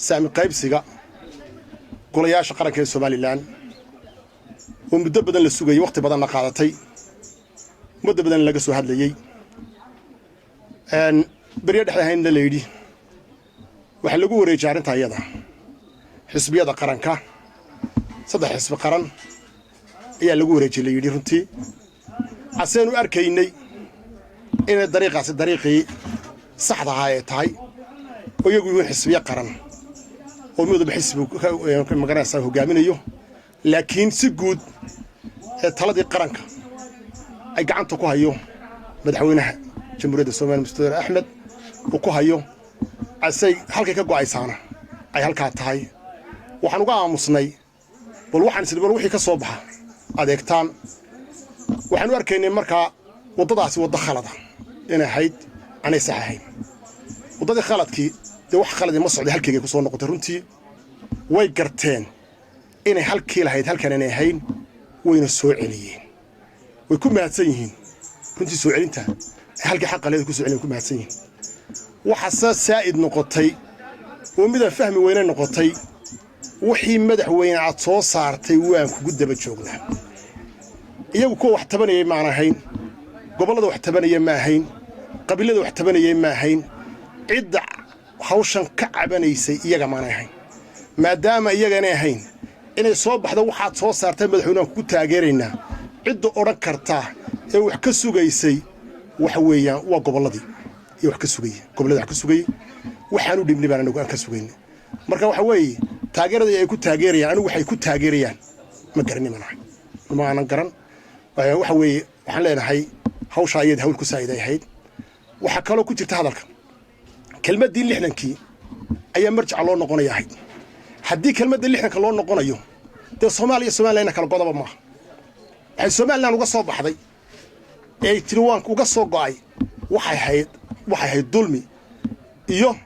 saami qaybsiga golayaasha qaranka ee Soomaaliland oo muddo badan la sugay waqti badan la qaadatay muddo badan laga soo hadlayay bariya dhexdayn la yiri waxa lagu wareejiyay arinta ayada xisbiyada qaranka saddex xisbi qaran ayaa lagu wareejiyay la yiri runtii aseenu arkaynay in dariiqii saxda ah ay tahay oo iyagu yihiin xisbiya qaran oo midba xisbi ka magaranaysa hogaaminayo laakiin si guud taladii qaranka ay gacanta ku hayo madaxweynaha jamhuuriyadda Soomaaliya Mustaqbal Axmed oo ku hayo asay halka ka go'aysaana ay halka tahay waxaan uga aamusnay bal waxaan sidoo wixii ka soo baxa adeegtaan waxaan u arkaynay markaa wadadaasi wada khalad inay hayd anay saxahayn wadadii khaladkii wax khalad ma socdo halkii ku soo noqotay runtii way garteen inay halkii lahayd halkan inay hayn wayna soo celiyeen way ku mahadsan yihiin runtii soo celinta halkii xaq leeyahay ku soo celin ku mahadsan yihiin waxa saa'id noqotay oo mid fahmi weyna noqotay wixii madaxweyne aad soo saartay waan kugu daba joognaa iyagu ko wax tabanayay ma ahayn gobolada wax tabanayay ma ahayn qabiilada wax tabanayay ma ahayn cid hawshan ka cabanaysay iyaga ma ahayn maadaama iyaga inay ahayn inay soo baxdo waxaad soo saartay madaxweynaha ku taageeraynaa cid oran karta ee wax ka sugaysay wax weeyaan waa goboladii iyo wax ka sugay gobolada wax ka sugay waxaan u dhibnay baan anagu aan ka sugaynay marka waxa weeye taageerada ay ku taageerayaan anigu waxay ku taageerayaan ma garanay ma aanan garan waxa weeye waxaan leenahay hawsha ayad hawl ku saaciday ahayd waxa kale ku jirta hadalka kelmadii 60kii ayaa marjac loo noqonayaa haddii kelmadda 60ka loo noqonayo de Soomaaliya kala godoba ma ay Soomaaliland uga soo baxday ee tirwaanka uga soo go'ay waxay hayd dulmi iyo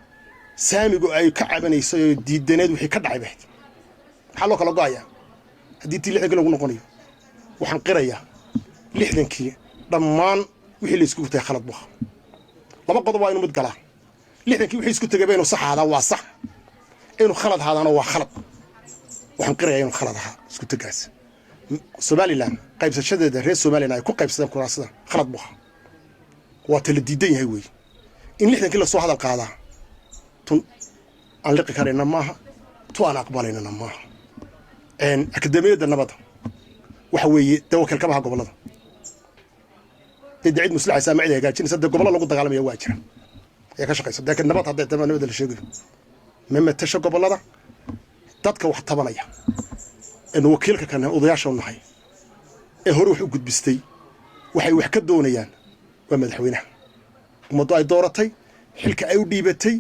saamigu ay ka cabanayso diidaneed wixii ka dhacay bayd waxa loo kala go'aya haddii 60ka lagu noqonayo waxaan qirayaa 60kii dhammaan wixii la isku gutay khalad buu laba qodob waa inuu mid galaa 60kii wixii isku tagay inuu sax ahaada waa sax inuu khalad ahaadana waa khalad waxaan qirayaa inuu khalad ahaa isku tagaas Soomaaliland qaybsashadeeda reer Soomaaliland ay ku qaybsadeen kuraasada khalad buu waa tala diidan yahay weey in 60kii la soo hadal qaadaa tun aan liqi karayna maaha tu aan aqbalayna maaha akademiyada nabadda waxa weeye tawakkal ka baha gobolada cid muslix saamicida hagaajinaysa gobolada lagu dagaalamaya waa jira ee ka shaqeysa laakiin nabad hadda nabadda la sheegayo ma tasha gobolada dadka wax tabanaya in wakiilka kan odayaasha u nahay ee hore wax u gudbistay waxay wax ka doonayaan waa madaxweynaha umadu ay dooratay xilka ay u dhiibatay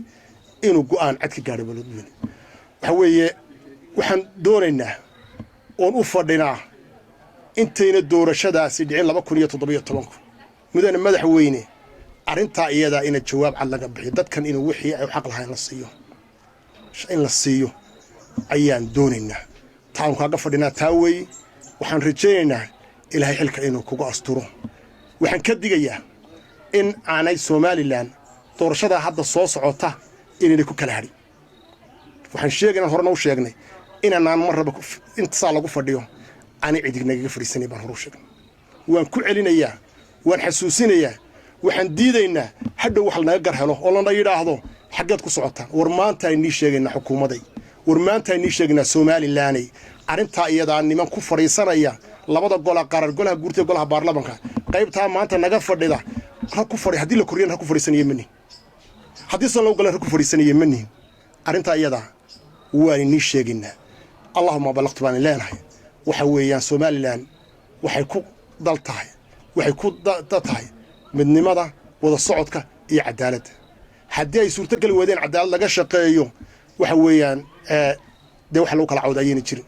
inuu go'aan cad ka gaaro balwadweyne waxa weeye waxaan doonaynaa oo u fadhinaa intayna doorashadaasi dhicin 2017 mudane madaxweyne arinta iyada ina jawaab cad laga bixiyo dadkan inuu wixii ay xaq lahayn la siiyo ayaan doonaynaa taan kaaga fadhinaa taaway waxaan rajaynaynaa ilaahay xilka inuu kugu asturo waxaan ka digayaa in aanay Soomaaliland doorashada hadda soo socota inay ku kala hadhin waxaan sheegaynaa horena u sheegnay inaan marraba inta lagu fadhiyo ani cidignaga fariisanay baan hore u sheegnay waan ku celinayaa waan xasuusinayaa waxaan diidaynaa hadda wax laga gar helo oo la yiraahdo xageed ku socotaan war maanta ay nii sheegaynaa xukuumaday war maanta ay nii sheegaynaa Soomaaliland arinta iyada niman ku fariisanaya labada gol qarar golaha guurtay golaha baarlamaanka qaybta maanta naga fadhida ha ku fadhi hadii la koriyeen ha ku fariisanayay mani hadii san loo galan ha ku fariisanayay mani arinta iyada waan nii sheegaynaa Allahumma balaqtu baan ilaahay waxa weeyaan Soomaaliland waxay ku dal tahay waxay ku tahay midnimada wada socodka iyo cadaaladda haddii ay suurtagal weedeen cadaalad laga shaqeeyo waxa weeyaan de wax loo kala cawdaayeen jirin